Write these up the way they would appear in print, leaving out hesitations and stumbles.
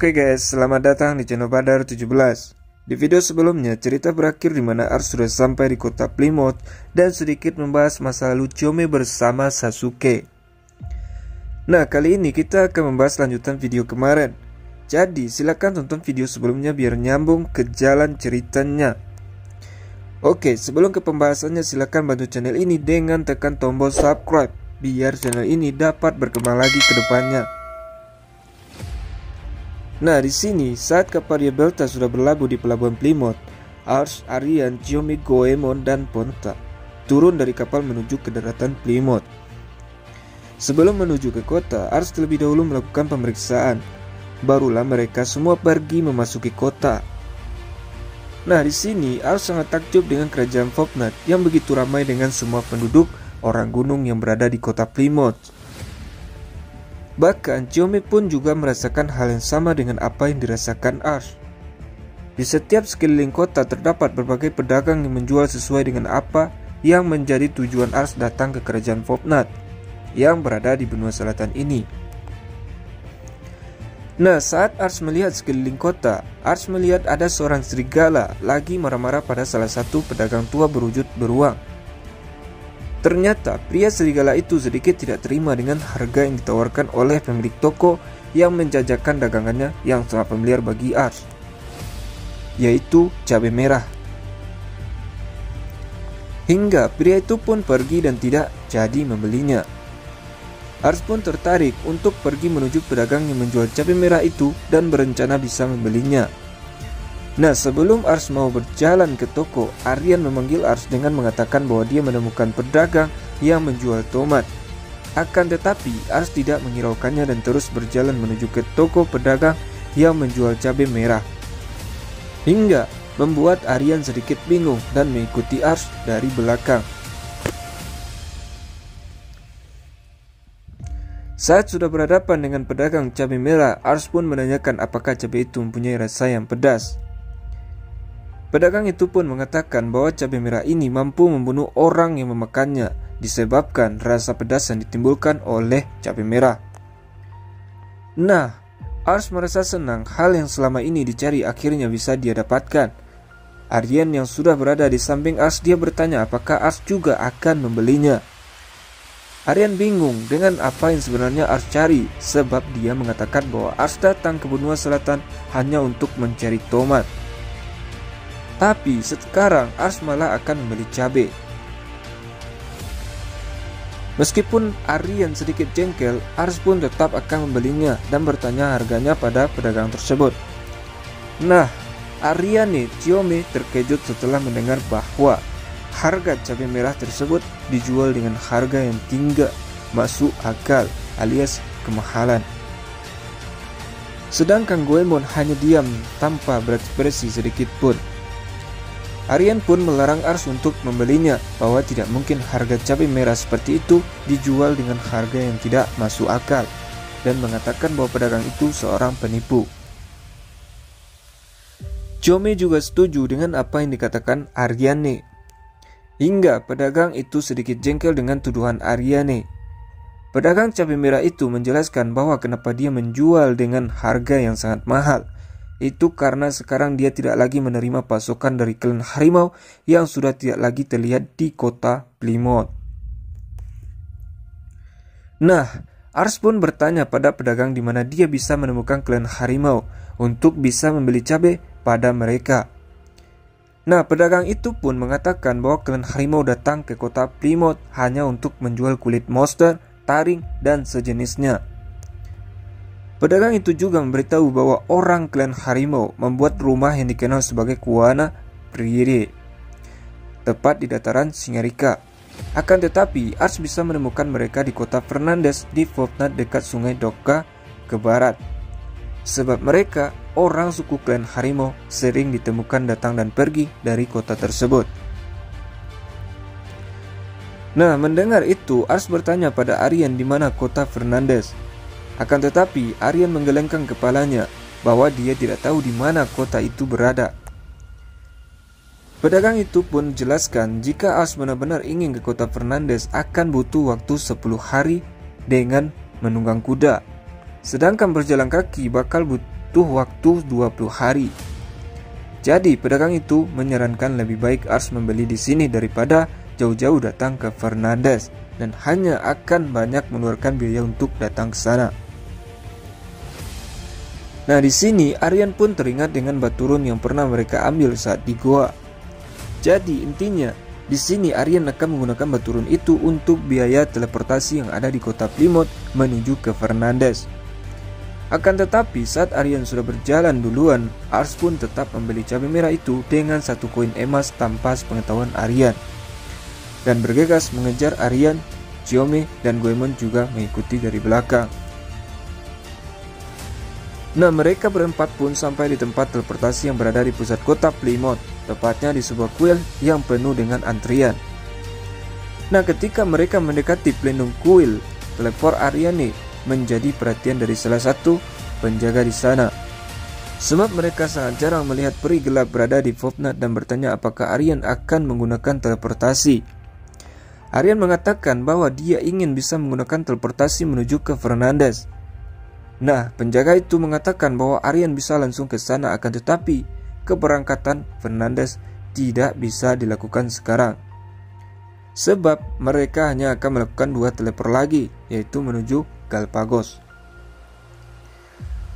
Oke guys, selamat datang di channel Badar 17. Di video sebelumnya, cerita berakhir di mana Ars sudah sampai di kota Plymouth dan sedikit membahas masa lalu Chome bersama Sasuke. Nah, kali ini kita akan membahas lanjutan video kemarin. Jadi, silakan tonton video sebelumnya biar nyambung ke jalan ceritanya. Oke, sebelum ke pembahasannya, silakan bantu channel ini dengan tekan tombol subscribe biar channel ini dapat berkembang lagi ke depannya. Nah, di sini saat kapal Ryabelta sudah berlabuh di pelabuhan Plymouth, Ars, Aryan, Chome, Goemon, dan Ponta turun dari kapal menuju ke daratan Plymouth. Sebelum menuju ke kota, Ars terlebih dahulu melakukan pemeriksaan. Barulah mereka semua pergi memasuki kota. Nah, di sini Ars sangat takjub dengan kerajaan Fopnat yang begitu ramai dengan semua penduduk orang gunung yang berada di kota Plymouth. Bahkan Chome pun juga merasakan hal yang sama dengan apa yang dirasakan Ars. Di setiap sekeliling kota terdapat berbagai pedagang yang menjual sesuai dengan apa yang menjadi tujuan Ars datang ke kerajaan Fopnat yang berada di benua selatan ini. Nah, saat Ars melihat sekeliling kota, Ars melihat ada seorang serigala lagi marah-marah pada salah satu pedagang tua berwujud beruang. Ternyata pria serigala itu sedikit tidak terima dengan harga yang ditawarkan oleh pemilik toko yang menjajakan dagangannya yang sangat familiar bagi Ars, yaitu cabai merah. Hingga pria itu pun pergi dan tidak jadi membelinya. Ars pun tertarik untuk pergi menuju pedagang yang menjual cabai merah itu dan berencana bisa membelinya. Nah, sebelum Ars mau berjalan ke toko, Aryan memanggil Ars dengan mengatakan bahwa dia menemukan pedagang yang menjual tomat. Akan tetapi, Ars tidak menghiraukannya dan terus berjalan menuju ke toko pedagang yang menjual cabai merah. Hingga membuat Aryan sedikit bingung dan mengikuti Ars dari belakang. Saat sudah berhadapan dengan pedagang cabai merah, Ars pun menanyakan apakah cabai itu mempunyai rasa yang pedas. Pedagang itu pun mengatakan bahwa cabai merah ini mampu membunuh orang yang memakannya disebabkan rasa pedas yang ditimbulkan oleh cabai merah. Nah, Ars merasa senang hal yang selama ini dicari akhirnya bisa dia dapatkan. Aryan yang sudah berada di samping Ars, dia bertanya apakah Ars juga akan membelinya. Aryan bingung dengan apa yang sebenarnya Ars cari sebab dia mengatakan bahwa Ars datang ke benua selatan hanya untuk mencari tomat. Tapi sekarang Ars malah akan membeli cabai. Meskipun Aryan sedikit jengkel, Ars pun tetap akan membelinya dan bertanya harganya pada pedagang tersebut. Nah, Aryane Chome terkejut setelah mendengar bahwa harga cabai merah tersebut dijual dengan harga yang tinggi masuk akal alias kemahalan. Sedangkan Goemon hanya diam tanpa berekspresi sedikit pun. Aryan pun melarang Ars untuk membelinya bahwa tidak mungkin harga cabai merah seperti itu dijual dengan harga yang tidak masuk akal dan mengatakan bahwa pedagang itu seorang penipu. Chome juga setuju dengan apa yang dikatakan Aryane. Hingga pedagang itu sedikit jengkel dengan tuduhan Aryane. Pedagang cabai merah itu menjelaskan bahwa kenapa dia menjual dengan harga yang sangat mahal. Itu karena sekarang dia tidak lagi menerima pasokan dari klan harimau yang sudah tidak lagi terlihat di kota Plymouth. Nah, Ars pun bertanya pada pedagang di mana dia bisa menemukan klan harimau untuk bisa membeli cabai pada mereka. Nah, pedagang itu pun mengatakan bahwa klan harimau datang ke kota Plymouth hanya untuk menjual kulit monster, taring, dan sejenisnya. Pedagang itu juga memberitahu bahwa orang klan harimau membuat rumah yang dikenal sebagai Kuana Prairie, tepat di dataran Singarika. Akan tetapi, Ars bisa menemukan mereka di kota Fernandez di Fopnat dekat sungai Doka ke barat. Sebab mereka, orang suku klan harimau, sering ditemukan datang dan pergi dari kota tersebut. Nah, mendengar itu, Ars bertanya pada Aryan di mana kota Fernandez. Akan tetapi, Aryan menggelengkan kepalanya bahwa dia tidak tahu di mana kota itu berada. Pedagang itu pun jelaskan jika Ars benar-benar ingin ke kota Fernandez akan butuh waktu 10 hari dengan menunggang kuda. Sedangkan berjalan kaki bakal butuh waktu 20 hari. Jadi pedagang itu menyarankan lebih baik Ars membeli di sini daripada jauh-jauh datang ke Fernandes dan hanya akan banyak mengeluarkan biaya untuk datang ke sana. Nah, di sini Aryan pun teringat dengan baturun yang pernah mereka ambil saat di goa. Jadi intinya di sini Aryan akan menggunakan baturun itu untuk biaya teleportasi yang ada di kota Plymouth menuju ke Fernandes. Akan tetapi saat Aryan sudah berjalan duluan, Ars pun tetap membeli cabai merah itu dengan 1 koin emas tanpa sepengetahuan Aryan dan bergegas mengejar Aryan. Chiome dan Goemon juga mengikuti dari belakang. Nah, mereka berempat pun sampai di tempat teleportasi yang berada di pusat kota Plymouth, tepatnya di sebuah kuil yang penuh dengan antrian. Nah, ketika mereka mendekati pelindung kuil, teleport Aryane menjadi perhatian dari salah satu penjaga di sana. Sebab mereka sangat jarang melihat peri gelap berada di Fopnat dan bertanya apakah Aryan akan menggunakan teleportasi. Aryan mengatakan bahwa dia ingin bisa menggunakan teleportasi menuju ke Fernandes. Nah, penjaga itu mengatakan bahwa Aryan bisa langsung ke sana, akan tetapi keberangkatan Fernandes tidak bisa dilakukan sekarang. Sebab mereka hanya akan melakukan 2 teleport lagi, yaitu menuju Galapagos.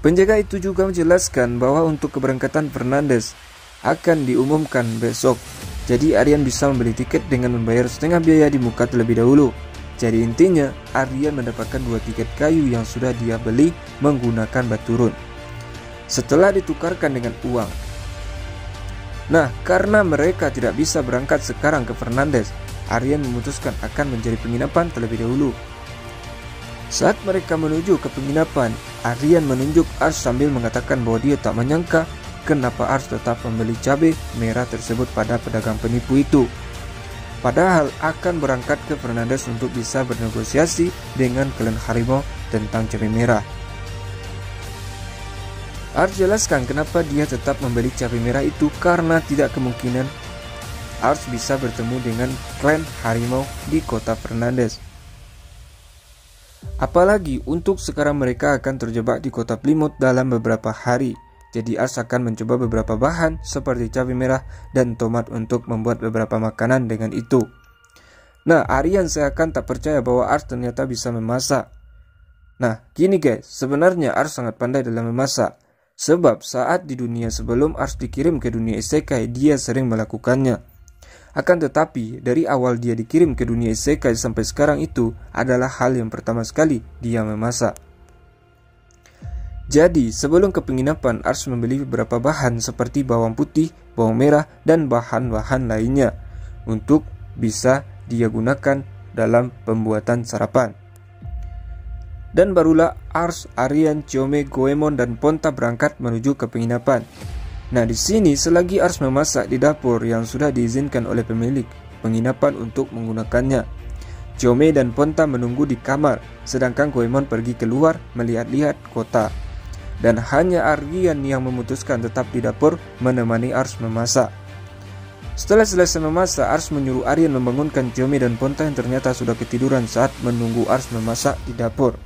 Penjaga itu juga menjelaskan bahwa untuk keberangkatan Fernandes akan diumumkan besok. Jadi Aryan bisa membeli tiket dengan membayar setengah biaya di muka terlebih dahulu. Jadi intinya Aryan mendapatkan 2 tiket kayu yang sudah dia beli menggunakan baturun setelah ditukarkan dengan uang. Nah, karena mereka tidak bisa berangkat sekarang ke Fernandes, Aryan memutuskan akan mencari penginapan terlebih dahulu. Saat mereka menuju ke penginapan, Aryan menunjuk Ars sambil mengatakan bahwa dia tak menyangka kenapa Ars tetap membeli cabai merah tersebut pada pedagang penipu itu. Padahal akan berangkat ke Fernandes untuk bisa bernegosiasi dengan klan harimau tentang cabai merah. Ars jelaskan kenapa dia tetap membeli cabai merah itu karena tidak kemungkinan Ars bisa bertemu dengan klan harimau di kota Fernandes. Apalagi untuk sekarang mereka akan terjebak di kota Plymouth dalam beberapa hari. Jadi Ars akan mencoba beberapa bahan seperti cabai merah dan tomat untuk membuat beberapa makanan dengan itu. Nah, Aryan seakan tak percaya bahwa Ars ternyata bisa memasak. Nah, gini guys, sebenarnya Ars sangat pandai dalam memasak. Sebab saat di dunia sebelum Ars dikirim ke dunia isekai, dia sering melakukannya. Akan tetapi, dari awal dia dikirim ke dunia isekai sampai sekarang itu adalah hal yang pertama sekali dia memasak. Jadi, sebelum ke penginapan, Ars membeli beberapa bahan seperti bawang putih, bawang merah, dan bahan-bahan lainnya untuk bisa dia gunakan dalam pembuatan sarapan. Dan barulah Ars, Aryan, Chiome, Goemon, dan Ponta berangkat menuju ke penginapan. Nah, di sini selagi Ars memasak di dapur yang sudah diizinkan oleh pemilik penginapan untuk menggunakannya, Chiome dan Ponta menunggu di kamar, sedangkan Goemon pergi keluar melihat-lihat kota. Dan hanya Aryan yang memutuskan tetap di dapur menemani Ars memasak. Setelah selesai memasak, Ars menyuruh Aryan membangunkan Chiome dan Ponta yang ternyata sudah ketiduran saat menunggu Ars memasak di dapur.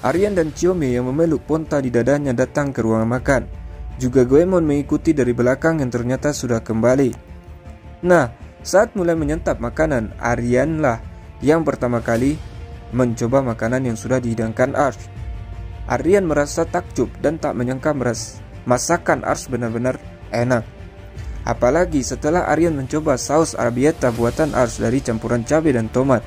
Aryan dan Chiome yang memeluk Ponta di dadanya datang ke ruangan makan. Juga Goemon mengikuti dari belakang yang ternyata sudah kembali. Nah, saat mulai menyantap makanan, Aryan lah yang pertama kali mencoba makanan yang sudah dihidangkan Ars. Aryan merasa takjub dan tak menyangka masakan Ars benar-benar enak. Apalagi setelah Aryan mencoba saus arrabbiata buatan Ars dari campuran cabai dan tomat.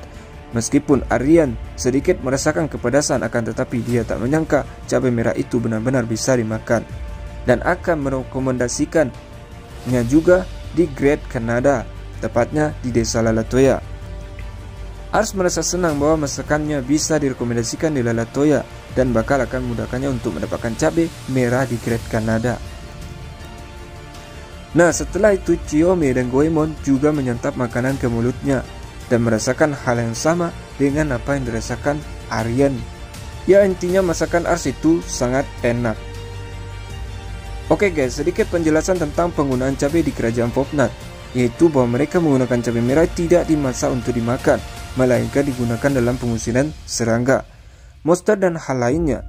Meskipun Aryan sedikit merasakan kepedasan, akan tetapi dia tak menyangka cabai merah itu benar-benar bisa dimakan. Dan akan merekomendasikannya juga di Great Canada, tepatnya di desa Lalatoya. Ars merasa senang bahwa masakannya bisa direkomendasikan di Lalatoya dan bakal akan memudahkannya untuk mendapatkan cabai merah di Great Canada. Nah, setelah itu Chiome dan Goemon juga menyantap makanan ke mulutnya dan merasakan hal yang sama dengan apa yang dirasakan Aryan. Ya, intinya masakan Ars itu sangat enak. Oke guys, sedikit penjelasan tentang penggunaan cabai di kerajaan Fopnat, yaitu bahwa mereka menggunakan cabai merah tidak dimasak untuk dimakan, melainkan digunakan dalam pengusiran serangga, monster dan hal lainnya.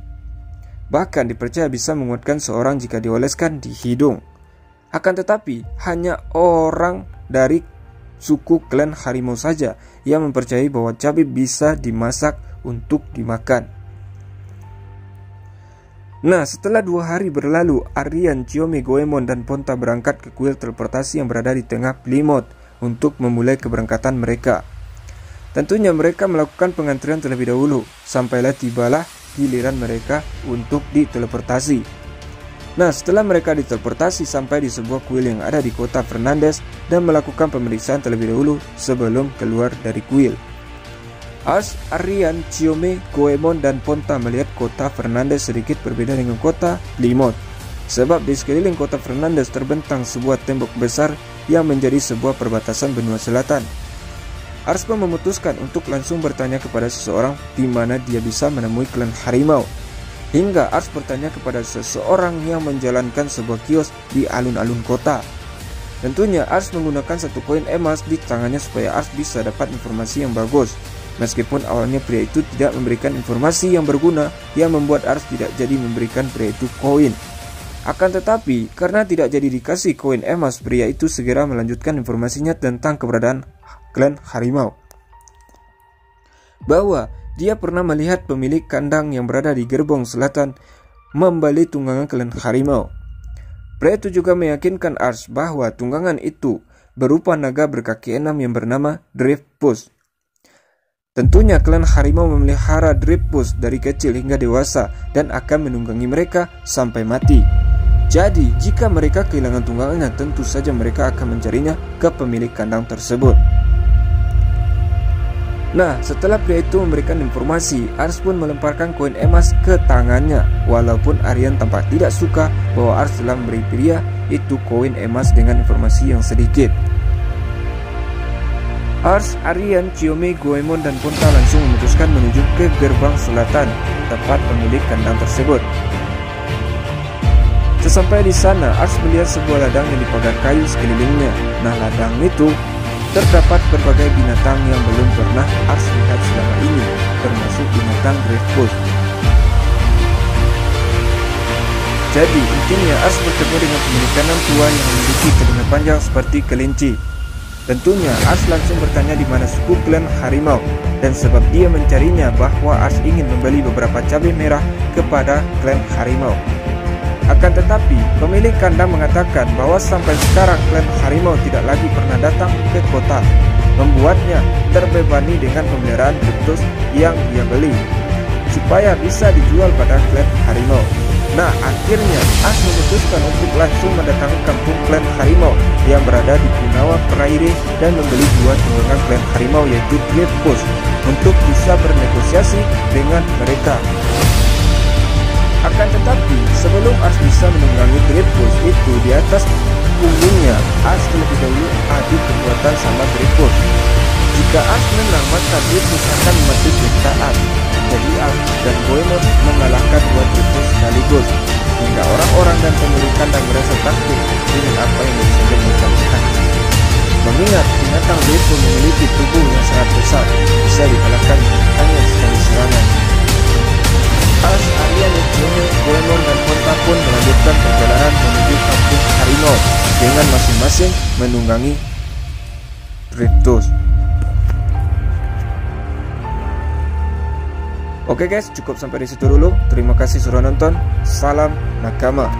bahkan dipercaya bisa menguatkan seorang jika dioleskan di hidung. Akan tetapi, hanya orang dari suku klan harimau saja yang mempercayai bahwa cabai bisa dimasak untuk dimakan. Nah, setelah 2 hari berlalu, Aryan, Chiyome, Goemon, dan Ponta berangkat ke kuil teleportasi yang berada di tengah Plymouth untuk memulai keberangkatan mereka. Tentunya mereka melakukan pengantrian terlebih dahulu, sampailah tibalah giliran mereka untuk diteleportasi. Nah, setelah mereka diteleportasi sampai di sebuah kuil yang ada di kota Fernandez dan melakukan pemeriksaan terlebih dahulu sebelum keluar dari kuil. Ars, Aryan, Chiyome, Goemon, dan Ponta melihat kota Fernandez sedikit berbeda dengan kota Plymouth, sebab di sekeliling kota Fernandez terbentang sebuah tembok besar yang menjadi sebuah perbatasan benua selatan. Ars pun memutuskan untuk langsung bertanya kepada seseorang di mana dia bisa menemui klan harimau. Hingga Ars bertanya kepada seseorang yang menjalankan sebuah kios di alun-alun kota. Tentunya Ars menggunakan 1 koin emas di tangannya supaya Ars bisa dapat informasi yang bagus. Meskipun awalnya pria itu tidak memberikan informasi yang berguna yang membuat Ars tidak jadi memberikan pria itu koin. Akan tetapi, karena tidak jadi dikasih koin emas, pria itu segera melanjutkan informasinya tentang keberadaan klan harimau. Bahwa dia pernah melihat pemilik kandang yang berada di gerbong selatan membeli tunggangan klan harimau. Pria itu juga meyakinkan Ars bahwa tunggangan itu berupa naga berkaki 6 yang bernama Driftpuss. Tentunya klan harimau memelihara Driftpuss dari kecil hingga dewasa dan akan menunggangi mereka sampai mati. Jadi, jika mereka kehilangan tunggangannya, tentu saja mereka akan mencarinya ke pemilik kandang tersebut. Nah, setelah pria itu memberikan informasi, Ars pun melemparkan koin emas ke tangannya. Walaupun Aryan tampak tidak suka bahwa Ars telah memberi pria itu koin emas dengan informasi yang sedikit. Ars, Aryan, Chiyome, Goemon, dan Ponta langsung memutuskan menuju ke gerbang selatan, tempat pemilik kandang tersebut. Sesampai di sana, Ars melihat sebuah ladang yang dipagar kayu sekelilingnya. Nah, ladang itu terdapat berbagai binatang yang belum pernah Ars lihat selama ini, termasuk binatang Driftpuss. Jadi, intinya Ars bertemu dengan pemilik kandang tua yang memiliki telinga panjang seperti kelinci. Tentunya Ars langsung bertanya di mana suku klan harimau, dan sebab dia mencarinya bahwa Ars ingin membeli beberapa cabai merah kepada klan harimau. Akan tetapi, pemilik kandang mengatakan bahwa sampai sekarang klan harimau tidak lagi pernah datang ke kota, membuatnya terbebani dengan pemeliharaan Driftpuss yang dia beli, supaya bisa dijual pada klan harimau. Nah, akhirnya Ars memutuskan untuk langsung mendatangi kampung klan harimau yang berada di Punawa Prairie dan membeli 2 tunggangan klan harimau yaitu Driftpuss untuk bisa bernegosiasi dengan mereka. Akan tetapi, sebelum Ars bisa menunggangi Driftpuss itu, di atas punggungnya Ars terlebih dahulu adu kekuatan sama Driftpuss. Jika Ars menang, maka Driftpuss akan mati Ars. Jadi Ars dan Goemon mengalahkan 2 Driftpuss sekaligus, hingga orang-orang dan pemilik kandang merasa takut dengan apa yang baru saja mereka lihat. Mengingat binatang Driftpuss memiliki tubuh yang sangat besar, bisa dikalahkan hanya sekali serangan. Ars, Aryan, Chiyome, Goemon, dan Ponta pun melanjutkan perjalanan menuju kampung harimau dengan masing-masing menunggangi Driftpuss. Oke guys, cukup sampai di situ dulu. Terima kasih sudah nonton. Salam nakama.